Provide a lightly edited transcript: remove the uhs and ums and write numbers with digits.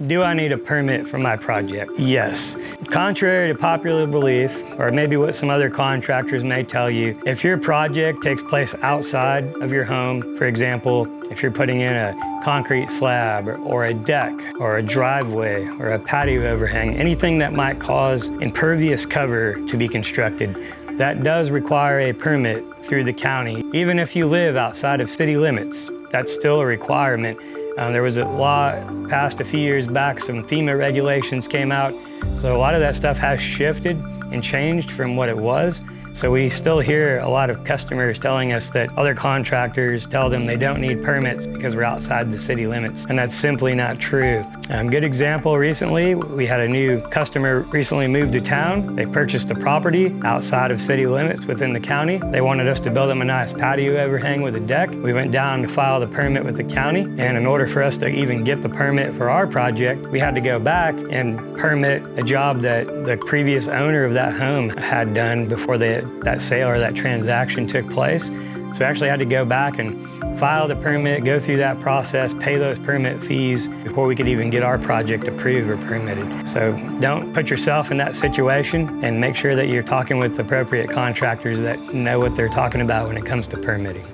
Do I need a permit for my project? Yes. Contrary to popular belief, or maybe what some other contractors may tell you, if your project takes place outside of your home, for example, if you're putting in a concrete slab or a deck or a driveway or a patio overhang, anything that might cause impervious cover to be constructed, that does require a permit through the county. Even if you live outside of city limits, that's still a requirement. There was a law passed a few years back, some FEMA regulations came out, so a lot of that stuff has shifted and changed from what it was. So we still hear a lot of customers telling us that other contractors tell them they don't need permits because we're outside the city limits, and that's simply not true. Good example recently, we had a new customer recently moved to town. They purchased a property outside of city limits within the county. They wanted us to build them a nice patio overhang with a deck. We went down to file the permit with the county, and in order for us to even get the permit for our project, we had to go back and permit a job that the previous owner of that home had done before that sale or that transaction took place. So we actually had to go back and file the permit, go through that process, pay those permit fees before we could even get our project approved or permitted. So don't put yourself in that situation, and make sure that you're talking with appropriate contractors that know what they're talking about when it comes to permitting.